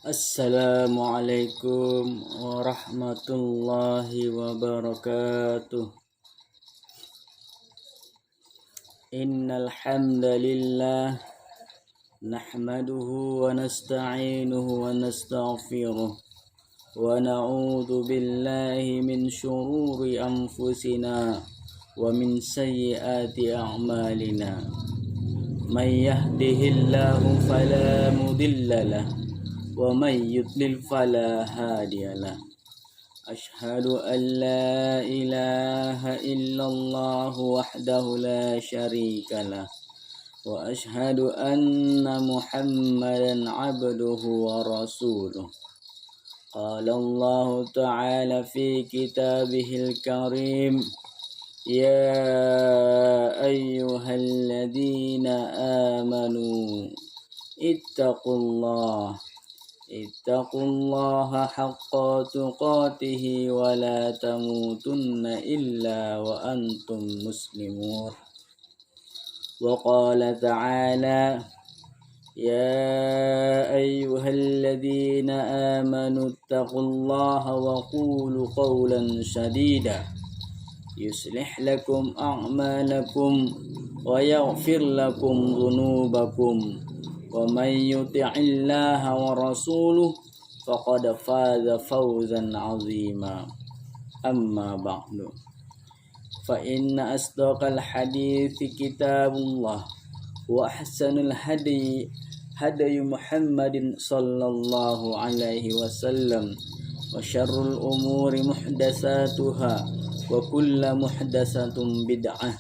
Assalamualaikum warahmatullahi wabarakatuh. Innal hamdalillah nahmaduhu wa nasta'inuhu wa nastaghfiruh wa na'udzu billahi min shururi anfusina wa min sayyiati a'malina. May yahdihillahu fala mudilla lahu wa may yudlil fala hadiya lahu. أشهد أن لا إله إلا الله وحده لا شريك له وأشهد أن محمدا عبده ورسوله. قال الله تعالى في كتابه الكريم: يا أيها الذين آمنوا اتقوا الله حق تقاته ولا تموتن إلا وأنتم مسلمون. وقال تعالى: يا أيها الذين آمنوا اتقوا الله وقولوا قولا سديدا يصلح لكم أعمالكم ويغفر لكم ذنوبكم ومن يطع الله ورسوله فقد فاز فوزا عظيما. أما بعد فإن أصدق الحديث كتاب الله وأحسن الهدي هدي محمد صلى الله عليه وسلم وشر الأمور محدثاتها وكل محدثة بدعة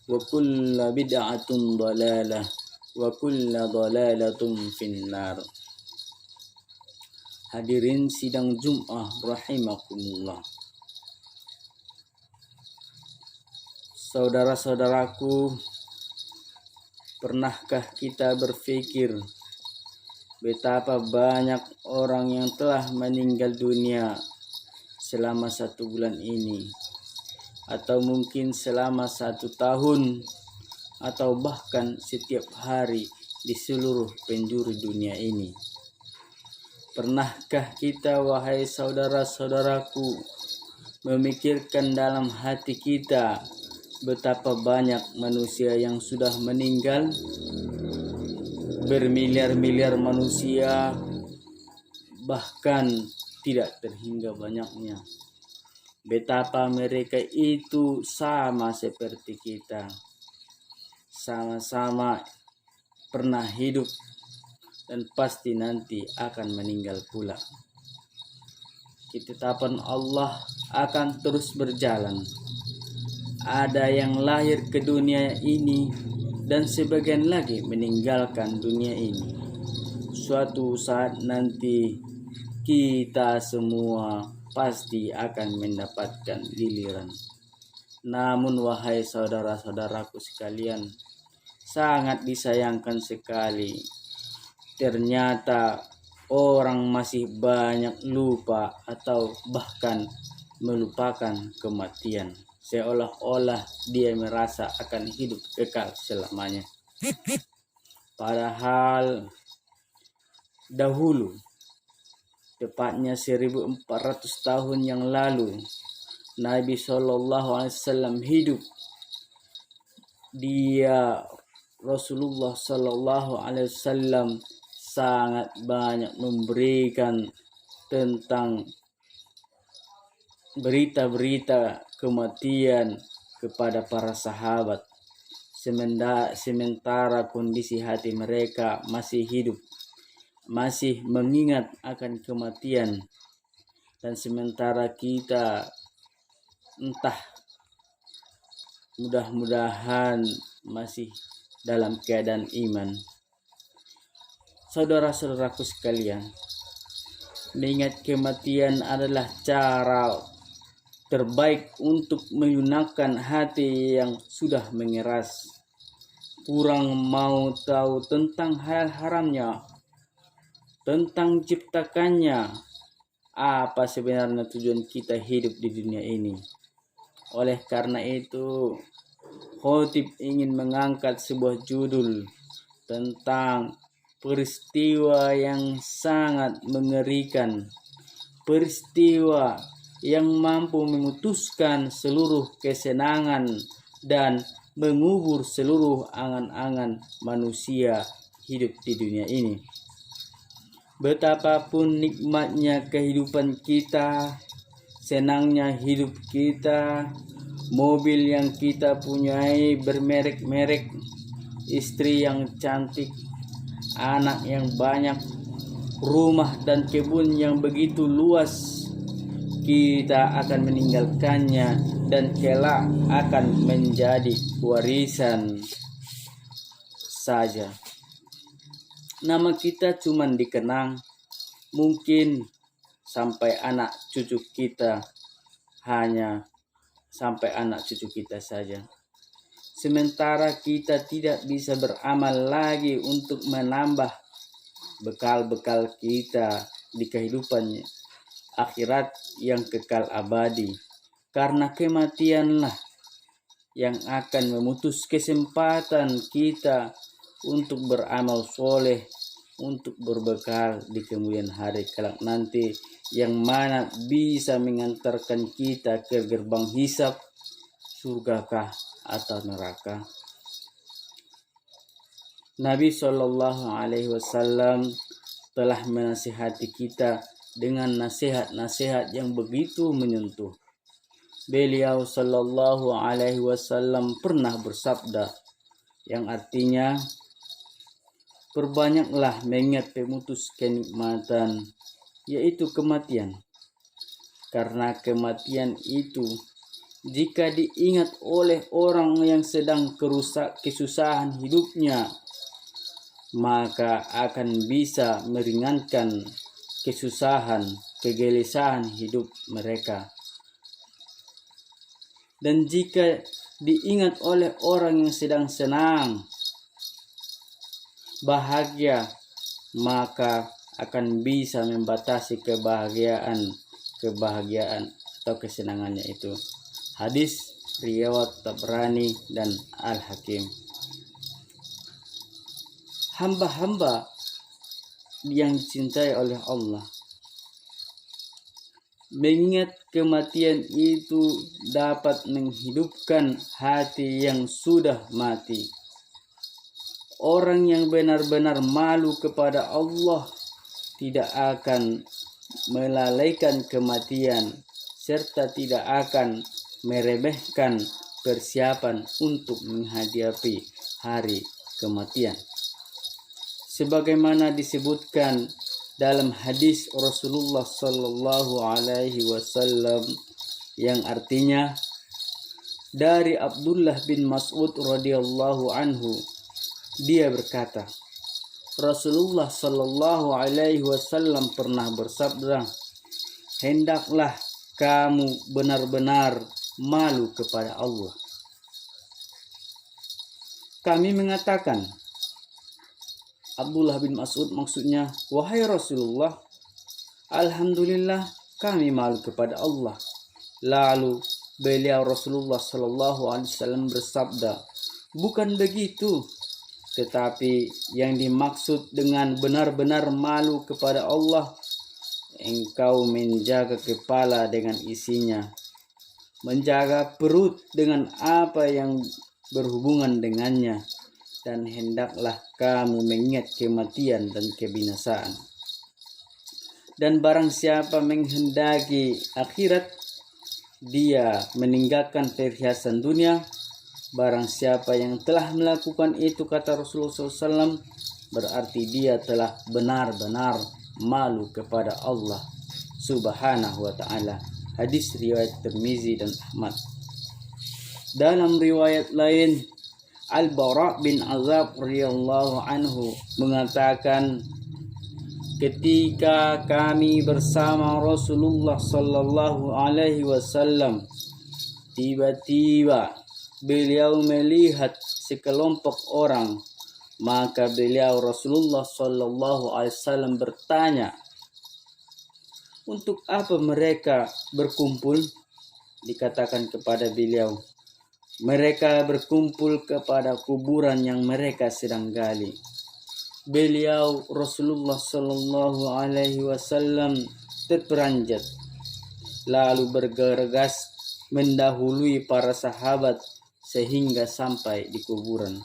وكل بدعة ضلالة wa kulla dhalalatum finnar. Hadirin sidang Jum'ah rahimakumullah. Saudara-saudaraku, pernahkah kita berpikir betapa banyak orang yang telah meninggal dunia selama 1 bulan ini, atau mungkin selama 1 tahun, atau bahkan setiap hari di seluruh penjuru dunia ini? Pernahkah kita, wahai saudara-saudaraku, memikirkan dalam hati kita betapa banyak manusia yang sudah meninggal? Bermiliar-miliar manusia, bahkan tidak terhingga banyaknya. Betapa mereka itu sama seperti kita, sama-sama pernah hidup dan pasti nanti akan meninggal pula. Ketetapan Allah akan terus berjalan. Ada yang lahir ke dunia ini dan sebagian lagi meninggalkan dunia ini. Suatu saat nanti kita semua pasti akan mendapatkan giliran. Namun wahai saudara-saudaraku sekalian, sangat disayangkan sekali, ternyata orang masih banyak lupa atau bahkan melupakan kematian, seolah-olah dia merasa akan hidup kekal selamanya. Padahal dahulu, tepatnya 1400 tahun yang lalu, Nabi SAW hidup. Dia, Rasulullah SAW, sangat banyak memberikan tentang berita-berita kematian kepada para sahabat, sementara kondisi hati mereka masih hidup, masih mengingat akan kematian. Dan sementara kita, entah, mudah-mudahan masih dalam keadaan iman. Saudara-saudaraku sekalian, mengingat kematian adalah cara terbaik untuk melunakkan hati yang sudah mengeras, kurang mau tahu tentang hal haramnya, tentang ciptakannya, apa sebenarnya tujuan kita hidup di dunia ini. Oleh karena itu, Khotib ingin mengangkat sebuah judul tentang peristiwa yang sangat mengerikan, peristiwa yang mampu memutuskan seluruh kesenangan dan mengubur seluruh angan-angan manusia hidup di dunia ini. Betapapun nikmatnya kehidupan kita, senangnya hidup kita, mobil yang kita punyai bermerek-merek, istri yang cantik, anak yang banyak, rumah dan kebun yang begitu luas, kita akan meninggalkannya dan kelak akan menjadi warisan saja. Nama kita cuma dikenang, mungkin sampai anak cucu kita, hanya sampai anak cucu kita saja. Sementara kita tidak bisa beramal lagi untuk menambah bekal-bekal kita di kehidupan akhirat yang kekal abadi. Karena kematianlah yang akan memutus kesempatan kita untuk beramal soleh, untuk berbekal di kemudian hari kelak nanti, yang mana bisa mengantarkan kita ke gerbang hisab, surgakah atau neraka. Nabi Shallallahu Alaihi Wasallam telah menasihati kita dengan nasihat-nasihat yang begitu menyentuh. Beliau Shallallahu Alaihi Wasallam pernah bersabda, yang artinya, perbanyaklah mengingat pemutus kenikmatan, yaitu kematian. Karena kematian itu, jika diingat oleh orang yang sedang kesusahan hidupnya, maka akan bisa meringankan kesusahan, kegelisahan hidup mereka. Dan jika diingat oleh orang yang sedang senang, bahagia, maka akan bisa membatasi kebahagiaan atau kesenangannya itu. Hadis riwayat Tabrani dan Al-Hakim. Hamba-hamba yang dicintai oleh Allah, mengingat kematian itu dapat menghidupkan hati yang sudah mati. Orang yang benar-benar malu kepada Allah tidak akan melalaikan kematian, serta tidak akan meremehkan persiapan untuk menghadapi hari kematian. Sebagaimana disebutkan dalam hadis Rasulullah Sallallahu Alaihi Wasallam yang artinya, dari Abdullah bin Mas'ud radhiyallahu anhu, dia berkata, Rasulullah Sallallahu Alaihi Wasallam pernah bersabda, hendaklah kamu benar-benar malu kepada Allah. Kami mengatakan, Abdullah bin Mas'ud maksudnya, wahai Rasulullah, alhamdulillah kami malu kepada Allah. Lalu beliau Rasulullah Sallallahu Alaihi Wasallam bersabda, bukan begitu, tetapi yang dimaksud dengan benar-benar malu kepada Allah, engkau menjaga kepala dengan isinya, menjaga perut dengan apa yang berhubungan dengannya, dan hendaklah kamu mengingat kematian dan kebinasaan. Dan barang siapa menghendaki akhirat, dia meninggalkan perhiasan dunia. Barang siapa yang telah melakukan itu, kata Rasulullah SAW, berarti dia telah benar-benar malu kepada Allah Subhanahu wa ta'ala. Hadis riwayat Tirmizi dan Ahmad. Dalam riwayat lain, Al-Bara' bin Azab radhiyallahu anhu mengatakan, ketika kami bersama Rasulullah sallallahu alaihi wasallam, tiba-tiba beliau melihat sekelompok orang, maka beliau Rasulullah sallallahu alaihi wasallam bertanya, untuk apa mereka berkumpul? Dikatakan kepada beliau, mereka berkumpul kepada kuburan yang mereka sedang gali. beliau Rasulullah Sallallahu Alaihi Wasallam terperanjat, lalu bergegas mendahului para sahabat sehingga sampai di kuburan.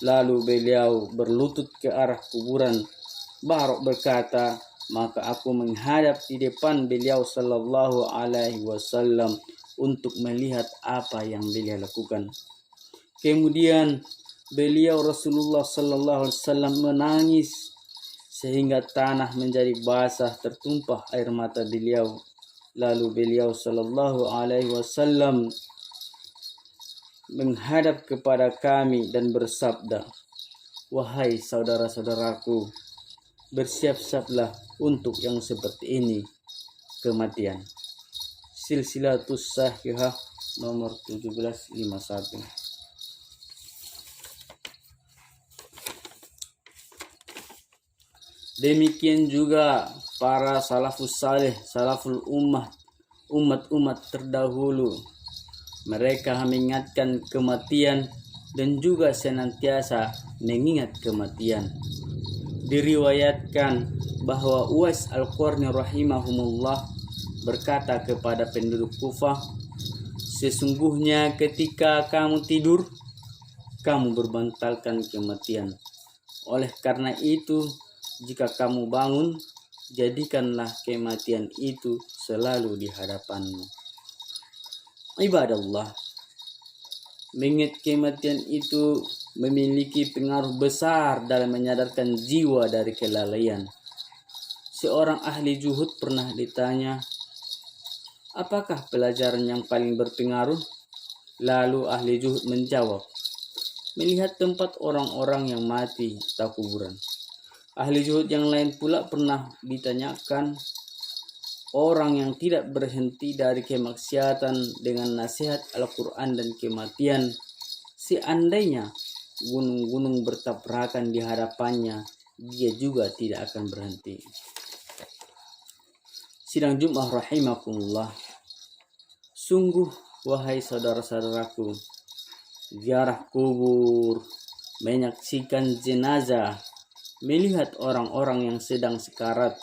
Lalu beliau berlutut ke arah kuburan, baru berkata, maka aku menghadap di depan beliau Sallallahu Alaihi Wasallam untuk melihat apa yang beliau lakukan. Kemudian beliau Rasulullah Sallallahu Alaihi Wasallam menangis sehingga tanah menjadi basah, tertumpah air mata beliau. Lalu beliau Sallallahu Alaihi Wasallam menghadap kepada kami dan bersabda, wahai saudara-saudaraku, bersiap-siaplah untuk yang seperti ini, kematian. Silsilatus Sahihah nomor 1751. Demikian juga para salafus saleh, salaful umat terdahulu. Mereka mengingatkan kematian dan juga senantiasa mengingat kematian. Diriwayatkan bahwa Uwais Al-Qarni rahimahumullah berkata kepada penduduk Kufah, sesungguhnya ketika kamu tidur, kamu berbantalkan kematian. Oleh karena itu, jika kamu bangun, jadikanlah kematian itu selalu di hadapanmu. Ibadallah, mengingat kematian itu memiliki pengaruh besar dalam menyadarkan jiwa dari kelalaian. Seorang ahli zuhud pernah ditanya, apakah pelajaran yang paling berpengaruh? Lalu ahli zuhud menjawab, melihat tempat orang-orang yang mati atau kuburan. Ahli zuhud yang lain pula pernah ditanyakan, orang yang tidak berhenti dari kemaksiatan dengan nasihat Al-Quran dan kematian, seandainya gunung-gunung bertabrakan di hadapannya, dia juga tidak akan berhenti. Sidang Jumat rahimakumullah, sungguh wahai saudara-saudaraku, ziarah kubur, menyaksikan jenazah, melihat orang-orang yang sedang sekarat,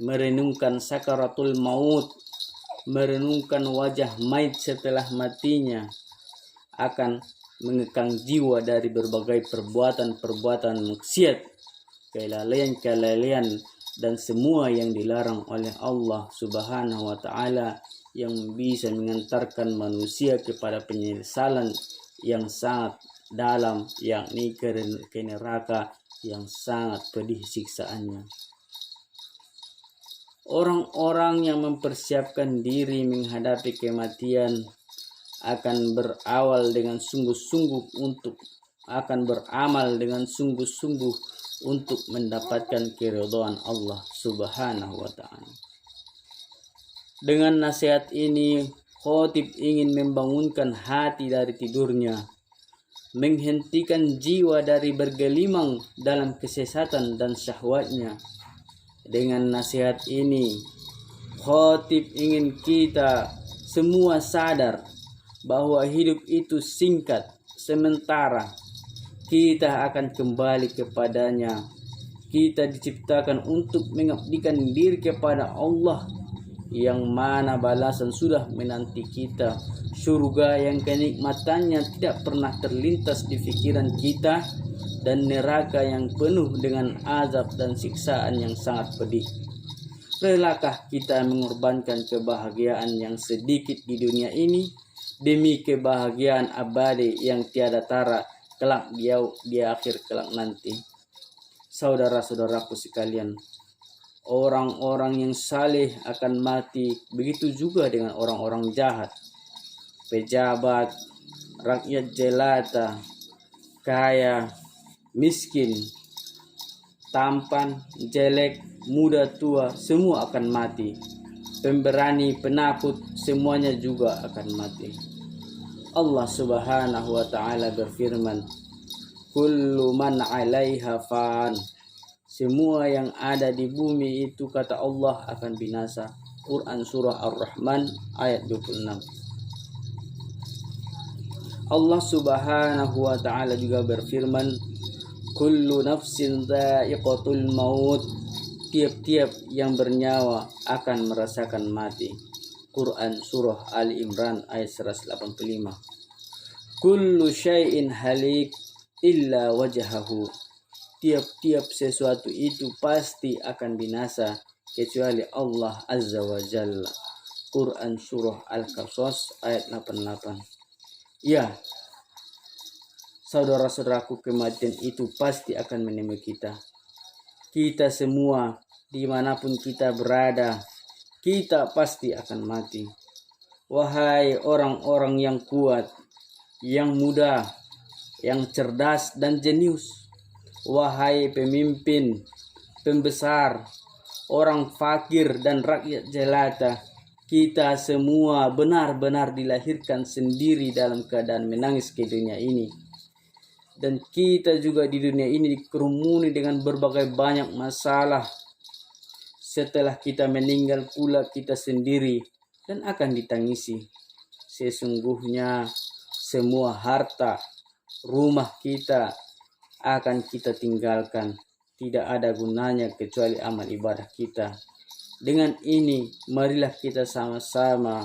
merenungkan sakaratul maut, merenungkan wajah mayit setelah matinya, akan mengekang jiwa dari berbagai perbuatan-perbuatan maksiat, kelalaian-kelalaian, dan semua yang dilarang oleh Allah Subhanahu wa Ta'ala yang bisa mengantarkan manusia kepada penyesalan yang sangat dalam, yakni ke neraka yang sangat pedih siksaannya. Orang-orang yang mempersiapkan diri menghadapi kematian akan beramal dengan sungguh-sungguh untuk mendapatkan keridhaan Allah Subhanahu wa Ta'ala. Dengan nasihat ini, khotib ingin membangunkan hati dari tidurnya, menghentikan jiwa dari bergelimang dalam kesesatan dan syahwatnya. Dengan nasihat ini, khotib ingin kita semua sadar bahwa hidup itu singkat, sementara. Kita akan kembali kepadanya. Kita diciptakan untuk mengabdikan diri kepada Allah, yang mana balasan sudah menanti kita. Surga yang kenikmatannya tidak pernah terlintas di pikiran kita, dan neraka yang penuh dengan azab dan siksaan yang sangat pedih. Relakah kita mengorbankan kebahagiaan yang sedikit di dunia ini demi kebahagiaan abadi yang tiada tara kelak di akhir kelak nanti? Saudara-saudaraku sekalian, orang-orang yang saleh akan mati, begitu juga dengan orang-orang jahat, pejabat, rakyat jelata, kaya, miskin, tampan, jelek, muda, tua, semua akan mati. Pemberani, penakut, semuanya juga akan mati. Allah Subhanahu wa Ta'ala berfirman, kullu man 'alaiha fan. Semua yang ada di bumi itu, kata Allah, akan binasa. Quran surah Ar-Rahman ayat 26. Allah Subhanahu wa Ta'ala juga berfirman, kullu nafsin dha'iqatul maut, tiap-tiap yang bernyawa akan merasakan mati. Quran Surah Ali Imran ayat 185. Kullu syai'in halik illa wajhahu, tiap-tiap sesuatu itu pasti akan binasa kecuali Allah Azza wa Jalla. Quran Surah Al-Qasas ayat 88. Ya, saudara-saudaraku, kematian itu pasti akan menemui kita. Kita semua, dimanapun kita berada, kita pasti akan mati. Wahai orang-orang yang kuat, yang muda, yang cerdas dan jenius. Wahai pemimpin, pembesar, orang fakir dan rakyat jelata, kita semua benar-benar dilahirkan sendiri dalam keadaan menangis ke dunia ini. Dan kita juga di dunia ini dikerumuni dengan berbagai banyak masalah. Setelah kita meninggal pula kita sendiri dan akan ditangisi. Sesungguhnya semua harta, rumah kita akan kita tinggalkan. Tidak ada gunanya kecuali amal ibadah kita. Dengan ini, marilah kita sama-sama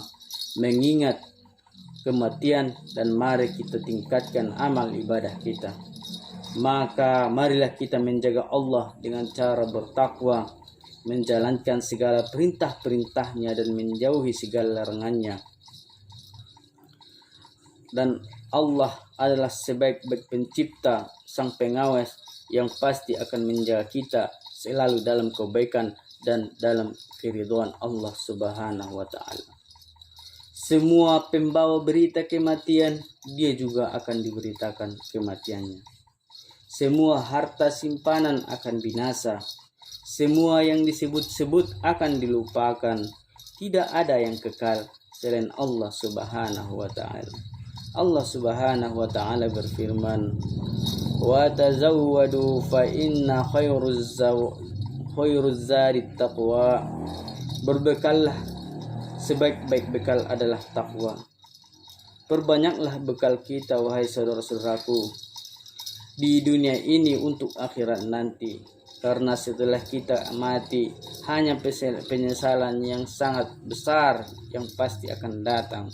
mengingat kematian dan mari kita tingkatkan amal ibadah kita. Maka marilah kita menjaga Allah dengan cara bertakwa, menjalankan segala perintah-perintahnya dan menjauhi segala larangannya. Dan Allah adalah sebaik-baik pencipta, sang pengawas yang pasti akan menjaga kita selalu dalam kebaikan dan dalam keridhaan Allah Subhanahu wa ta'ala. Semua pembawa berita kematian, dia juga akan diberitakan kematiannya. Semua harta simpanan akan binasa. Semua yang disebut-sebut akan dilupakan. Tidak ada yang kekal selain Allah Subhanahu wa ta'ala. Allah Subhanahu wa ta'ala berfirman, "Wa tazawwadu fa inna khairuz zadi taqwa." Berbekallah, sebaik-baik bekal adalah takwa. Perbanyaklah bekal kita, wahai saudara-saudaraku, di dunia ini untuk akhirat nanti. Karena setelah kita mati, hanya penyesalan yang sangat besar yang pasti akan datang.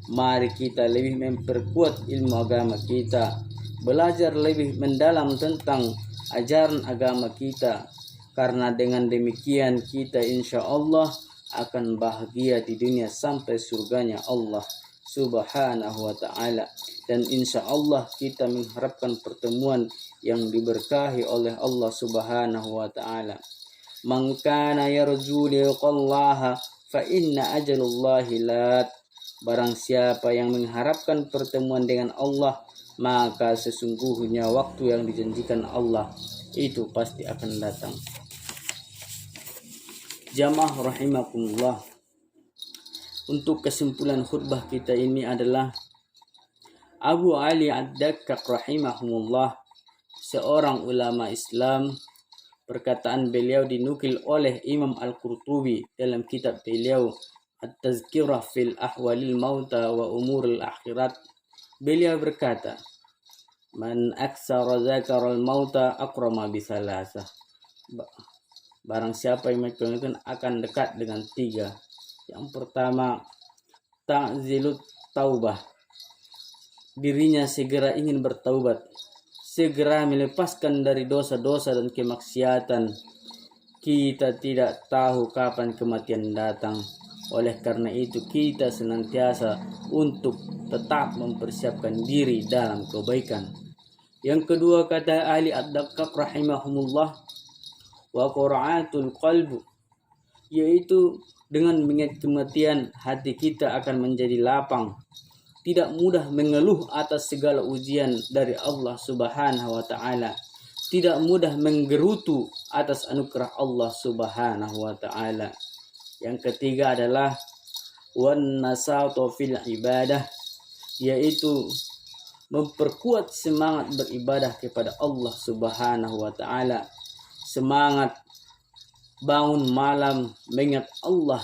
Mari kita lebih memperkuat ilmu agama kita, belajar lebih mendalam tentang ajaran agama kita. Karena dengan demikian kita insya Allah akan bahagia di dunia sampai surganya Allah Subhanahu wa ta'ala. Dan insya Allah kita mengharapkan pertemuan yang diberkahi oleh Allah Subhanahu wa ta'ala. Man kana yarju liqallaha fa inna ajalullahi lat. Barang siapa yang mengharapkan pertemuan dengan Allah, maka sesungguhnya waktu yang dijanjikan Allah itu pasti akan datang. Jamaah rahimakumullah. Untuk kesimpulan khutbah kita ini adalah Abu Ali Ad-Dakkak rahimahumullah, seorang ulama Islam. Perkataan beliau dinukil oleh Imam Al-Qurtubi dalam kitab beliau At-Tazkirah fil Ahwalil Mauta wa Umuril Akhirat. Beliau berkata, "Man aksara zakaral mauta akrama bisalasa." Barang siapa yang mengatakan akan dekat dengan 3. Yang pertama, ta'zilut taubah. Dirinya segera ingin bertaubat, segera melepaskan dari dosa-dosa dan kemaksiatan. Kita tidak tahu kapan kematian datang. Oleh karena itu kita senantiasa untuk tetap mempersiapkan diri dalam kebaikan. Yang kedua, kata Ali Ad-Dakkak rahimahumullah, wa qura'atul qalbu, yaitu dengan mengingat kematian hati kita akan menjadi lapang, tidak mudah mengeluh atas segala ujian dari Allah Subhanahu wa ta'ala, tidak mudah menggerutu atas anugerah Allah Subhanahu wa ta'ala. Yang ketiga adalah wan nasatu fil ibadah, yaitu memperkuat semangat beribadah kepada Allah Subhanahu wa ta'ala. Semangat bangun malam mengingat Allah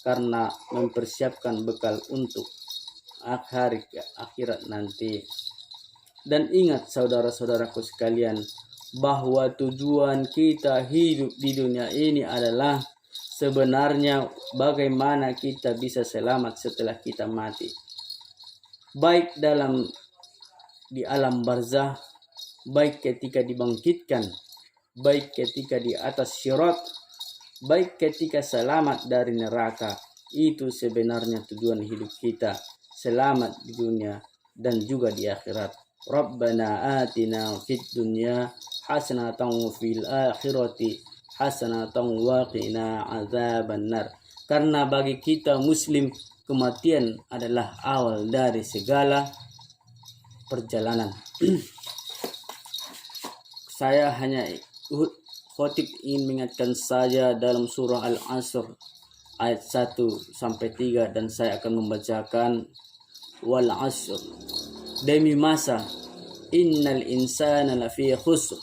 karena mempersiapkan bekal untuk hari akhirat nanti. Dan ingat saudara-saudaraku sekalian, bahwa tujuan kita hidup di dunia ini adalah sebenarnya bagaimana kita bisa selamat setelah kita mati. Baik di alam barzah, baik ketika dibangkitkan, baik ketika di atas sirat, baik ketika selamat dari neraka. Itu sebenarnya tujuan hidup kita, selamat di dunia dan juga di akhirat. Rabbana atina fid dunya hasanatan wa fil akhirati hasanatan wa qina azabannar. Karena bagi kita muslim, kematian adalah awal dari segala perjalanan. Saya hanya khotib ingin mengingatkan saja dalam surah Al-Asr ayat 1-3 dan saya akan membacakan wal asr, demi masa, innal insana lafi khusr,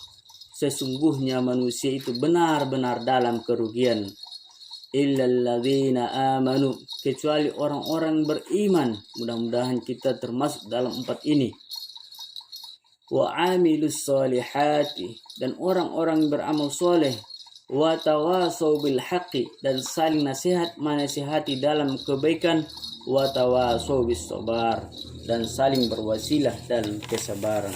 sesungguhnya manusia itu benar-benar dalam kerugian, illal ladzina amanu, kecuali orang-orang beriman. Mudah-mudahan kita termasuk dalam 4 ini. Wa amilus solihati, dan orang-orang beramal soleh. Wa tawasau bil haqqi, dan saling nasihat menasihati dalam kebaikan. Wa tawasau bis sabar, dan saling berwasilah dalam kesabaran.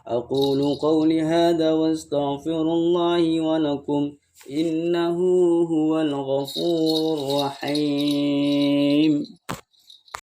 Aqulu qawli hadha wa astaghfirullahi wa lakum innahu huwal ghafurur rahim.